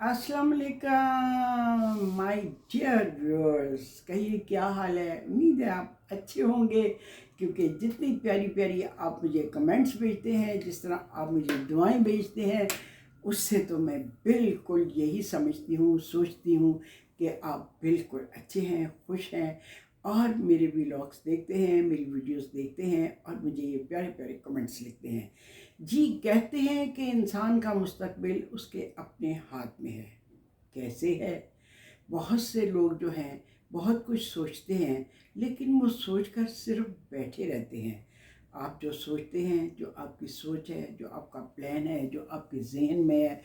अस्सलाम वालेकुम my dear viewers. कहिए क्या हाल है। उम्मीद है आप अच्छे होंगे, क्योंकि जितनी प्यारी प्यारी आप मुझे कमेंट्स भेजते हैं, जिस तरह आप मुझे दुआएं भेजते हैं, उससे तो मैं बिल्कुल यही समझती हूँ, सोचती हूँ कि आप बिल्कुल अच्छे हैं, खुश हैं और मेरे व्लॉग्स देखते हैं, मेरी वीडियोस देखते हैं और मुझे ये प्यारे प्यारे कमेंट्स लिखते हैं। जी, कहते हैं कि इंसान का मुस्तकबिल उसके अपने हाथ में है। कैसे है? बहुत से लोग जो हैं बहुत कुछ सोचते हैं, लेकिन वो सोचकर सिर्फ बैठे रहते हैं। आप जो सोचते हैं, जो आपकी सोच है, जो आपका प्लान है, जो आपके जहन में है,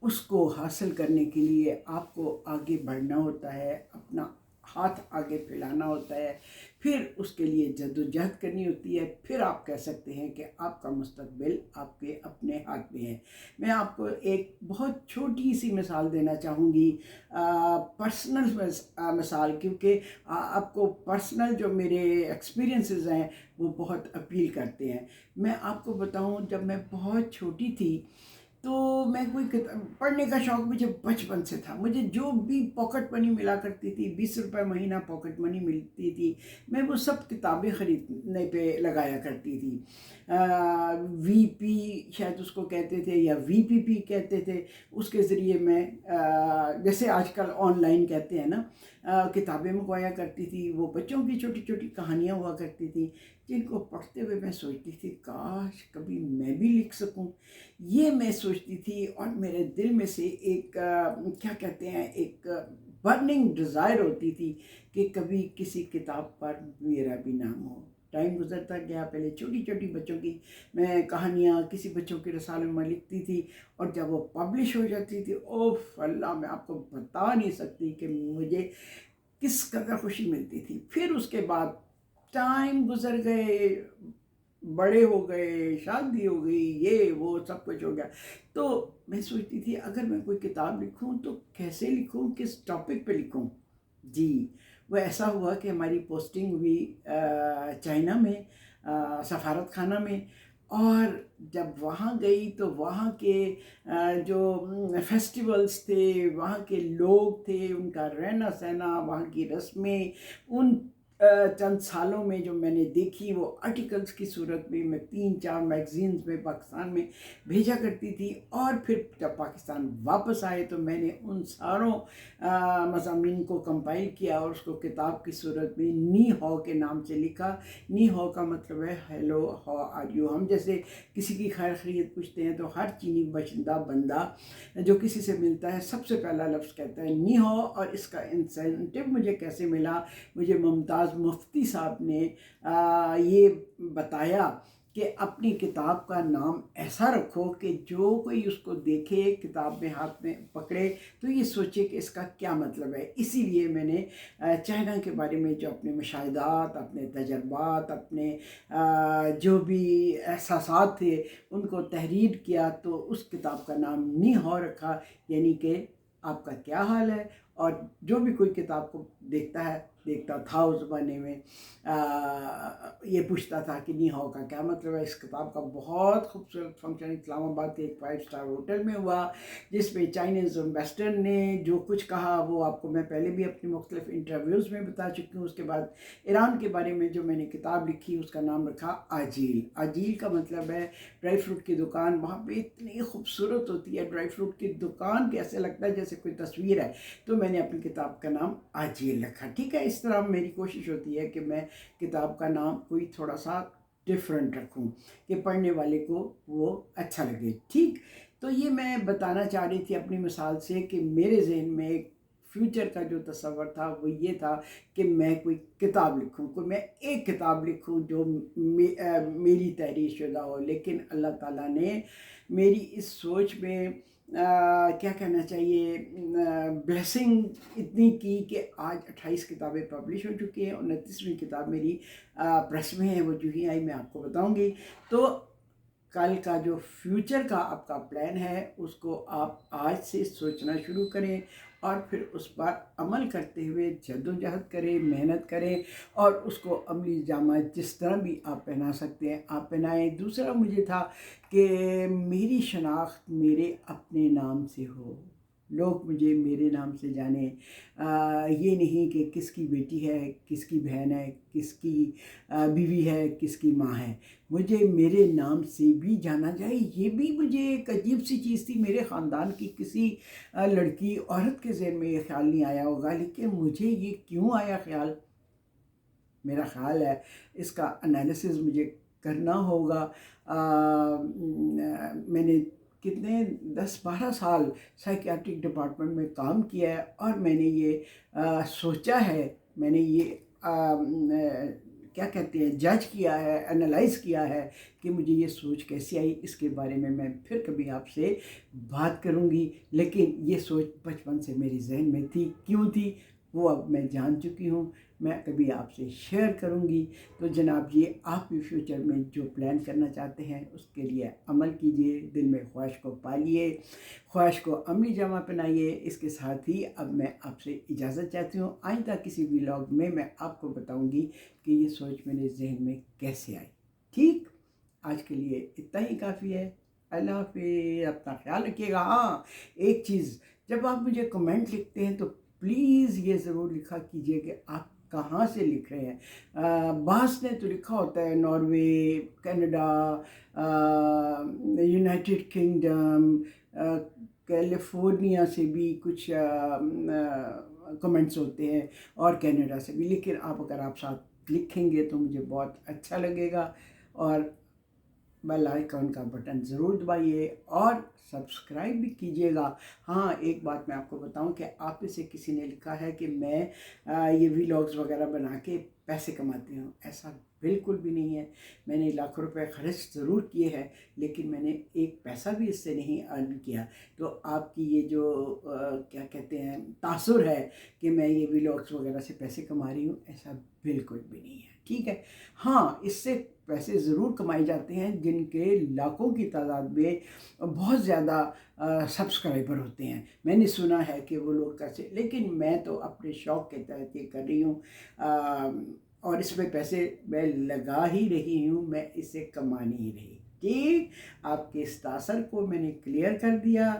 उसको हासिल करने के लिए आपको आगे बढ़ना होता है, अपना हाथ आगे फैलाना होता है, फिर उसके लिए जद्दोजहद करनी होती है। फिर आप कह सकते हैं कि आपका मुस्तकबिल आपके अपने हाथ में है। मैं आपको एक बहुत छोटी सी मिसाल देना चाहूँगी, पर्सनल मिसाल, क्योंकि आपको पर्सनल जो मेरे एक्सपीरियंसेस हैं वो बहुत अपील करते हैं। मैं आपको बताऊं, जब मैं बहुत छोटी थी तो मैं कोई किताब पढ़ने का शौक़ मुझे बचपन से था। मुझे जो भी पॉकेट मनी मिला करती थी, 20 रुपये महीना पॉकेट मनी मिलती थी, मैं वो सब किताबें ख़रीदने पे लगाया करती थी। वीपी शायद उसको कहते थे, या वीपीपी कहते थे। उसके ज़रिए मैं जैसे आजकल ऑनलाइन कहते हैं ना, किताबें मंगवाया करती थी। वो बच्चों की छोटी छोटी कहानियाँ हुआ करती थी, जिनको पढ़ते हुए मैं सोचती थी काश कभी मैं भी लिख सकूं। ये मैं सोचती थी और मेरे दिल में से एक क्या कहते हैं, एक बर्निंग डिज़ायर होती थी कि कभी किसी किताब पर मेरा भी नाम हो। टाइम गुजरता गया, पहले छोटी छोटी बच्चों की मैं कहानियाँ किसी बच्चों के रसाले में लिखती थी, और जब वो पब्लिश हो जाती थी, ओफ अल्लाह, मैं आपको बता नहीं सकती कि मुझे किस कदर खुशी मिलती थी। फिर उसके बाद टाइम गुजर गए, बड़े हो गए, शादी हो गई, ये वो सब कुछ हो गया। तो मैं सोचती थी अगर मैं कोई किताब लिखूं तो कैसे लिखूं, किस टॉपिक पे लिखूं। जी, वो ऐसा हुआ कि हमारी पोस्टिंग हुई चाइना में, सफारत खाना में। और जब वहाँ गई तो वहाँ के जो फेस्टिवल्स थे, वहाँ के लोग थे, उनका रहना सहना, वहाँ की रस्में, उन चंद सालों में जो मैंने देखी, वो आर्टिकल्स की सूरत में मैं 3-4 मैगज़ीन्स में पाकिस्तान में भेजा करती थी। और फिर जब पाकिस्तान वापस आए तो मैंने उन सारों मज़ामीन को कंपाइल किया और उसको किताब की सूरत में नी हाओ के नाम से लिखा। नी हाओ का मतलब है हेलो, हाउ आर यू। हम जैसे किसी की खैर खैरियत पूछते हैं तो हर चीनी बशिंदा बंदा जो किसी से मिलता है सबसे पहला लफ्ज़ कहता है नी हाओ। और इसका इंसेंटिव मुझे कैसे मिला, मुझे मुमताज़ मुफ्ती साहब ने ये बताया कि अपनी किताब का नाम ऐसा रखो कि जो कोई उसको देखे, किताब में हाथ में पकड़े, तो ये सोचे कि इसका क्या मतलब है। इसीलिए मैंने चाइना के बारे में जो अपने मुशाहिदात, अपने तजर्बात, अपने जो भी एहसासात थे, उनको तहरीर किया। तो उस किताब का नाम नी हाओ रखा, यानी कि आपका क्या हाल है। और जो भी कोई किताब को देखता था उस ज़माने में, ये पूछता था कि नी हाओ का क्या मतलब है। इस किताब का बहुत खूबसूरत फंक्शन इस्लामाबाद के एक 5 स्टार होटल में हुआ, जिसमें चाइनीज़ एम्बेसडर ने जो कुछ कहा वो आपको मैं पहले भी अपनी मुख्तलिफ इंटरव्यूज़ में बता चुकी हूँ। उसके बाद ईरान के बारे में जो मैंने किताब लिखी, उसका नाम रखा आजील। आजील का मतलब है ड्राई फ्रूट की दुकान। वहाँ पे इतनी खूबसूरत होती है ड्राई फ्रूट की दुकान कि ऐसे लगता है जैसे कोई तस्वीर है। तो मैंने अपनी किताब का नाम आजील रखा। ठीक है, इस तरह मेरी कोशिश होती है कि मैं किताब का नाम कोई थोड़ा सा डिफरेंट रखूं कि पढ़ने वाले को वो अच्छा लगे। ठीक, तो ये मैं बताना चाह रही थी अपनी मिसाल से कि मेरे जहन में एक फ्यूचर का जो तस्वर था वो ये था कि मैं कोई किताब लिखूं, कोई मैं एक किताब लिखूं जो मेरी तहरीर शुदा हो। लेकिन अल्लाह ताला ने मेरी इस सोच में क्या कहना चाहिए, ब्लेसिंग इतनी की कि आज 28 किताबें पब्लिश हो चुकी हैं। 29वीं किताब मेरी प्रेस में है, वो जो ही आई मैं आपको बताऊंगी। तो कल का जो फ्यूचर का आपका प्लान है उसको आप आज से सोचना शुरू करें और फिर उस पर अमल करते हुए जद्दोजहद करें, मेहनत करें और उसको अमली जामा जिस तरह भी आप पहना सकते हैं आप पहनाएं। दूसरा मुझे था कि मेरी शनाख्त मेरे अपने नाम से हो। لوگ مجھے میرے نام سے جانیں، یہ نہیں کہ کس کی بیٹی ہے، کس کی بہن ہے، کس کی بیوی ہے، کس کی ماں ہے، مجھے میرے نام سے بھی جانا جائے۔ یہ بھی مجھے ایک عجیب سی چیز تھی، میرے خاندان کی کسی لڑکی عورت کے ذہن میں یہ خیال نہیں آیا ہوگا، لیکن مجھے یہ کیوں آیا خیال؟ میرا خیال ہے اس کا انالیسز مجھے کرنا ہوگا۔ میں نے کتنے 10-12 سال سائیکیاٹرک ڈپارٹمنٹ میں کام کیا ہے، اور میں نے یہ سوچا ہے، میں نے یہ کیا کہتے ہیں جج کیا ہے، انالائز کیا ہے کہ مجھے یہ سوچ کیسے آئی۔ اس کے بارے میں پھر کبھی آپ سے بات کروں گی، لیکن یہ سوچ بچپن سے میرے ذہن میں تھی، کیوں تھی وہ اب میں جان چکی ہوں، میں کبھی آپ سے شیئر کروں گی۔ تو جناب جی، آپ بھی فیوچر میں جو پلان کرنا چاہتے ہیں اس کے لیے عمل کیجئے، دل میں خواہش کو پالیے، خواہش کو عملی جامہ پہنائیے۔ اس کے ساتھ ہی اب میں آپ سے اجازت چاہتی ہوں، آئندہ کسی ولاگ میں آپ کو بتاؤں گی کہ یہ سوچ میرے ذہن میں کیسے آئی۔ ٹھیک، آج کے لیے اتنا ہی کافی ہے۔ اللہ حافظ، اپنا خیال رکھیے گا۔ ہاں، ایک چیز، جب آپ مجھے کمنٹ لکھتے ہیں تو پلیز یہ ضرور لکھا کیجئے کہ آپ کہاں سے لکھ رہے ہیں۔ بعض نے تو لکھا ہوتا ہے Norway, Canada, United kingdom, California سے بھی کچھ کمنٹس ہوتے ہیں، اور کینیڈا سے بھی، لیکن اگر آپ ساتھ لکھیں گے تو مجھے بہت اچھا لگے گا۔ اور بیل آئیکن کا بٹن ضرور دبائیے اور سبسکرائب بھی کیجیے گا۔ ہاں، ایک بات میں آپ کو بتاؤں کہ آپ میں سے کسی نے لکھا ہے کہ میں یہ ویلاگز وغیرہ بنا کے پیسے کماتی ہوں۔ ایسا بالکل بھی نہیں ہے۔ میں نے لاکھوں روپے خرچ ضرور کیے ہیں، لیکن میں نے ایک پیسہ بھی اس سے نہیں ارن کیا۔ تو آپ کی یہ جو کیا کہتے ہیں تاثر ہے کہ میں یہ ویلاگز وغیرہ سے پیسے کما رہی ہوں، ایسا بالکل بھی نہیں ہے، ٹھیک ہے۔ ہاں، اس سے پیسے ضرور کمائے جاتے ہیں جن کے لاکھوں کی تعداد میں بہت زیادہ سبسکرائبر ہوتے ہیں۔ میں نے سنا ہے کہ وہ لوگ کیسے، لیکن میں تو اپنے شوق کے تحت یہ کر رہی ہوں، اور اس میں پیسے میں لگا ہی رہی ہوں، میں اسے کما نہیں رہی۔ ٹھیک، آپ کے اس تاثر کو میں نے کلیئر کر دیا۔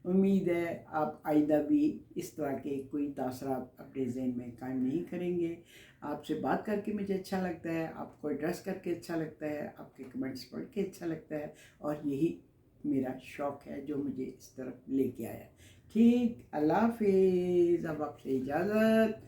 امید ہے آپ آئندہ بھی اس طرح کے کوئی تاثرات اپنے ذہن میں قائم نہیں کریں گے۔ آپ سے بات کر کے مجھے اچھا لگتا ہے، آپ کو ایڈریس کر کے اچھا لگتا ہے، آپ کے کمنٹس پڑھ کے اچھا لگتا ہے، اور یہی میرا شوق ہے جو مجھے اس طرف لے کے آیا۔ ٹھیک، اللہ حافظ، اب آپ سے اجازت۔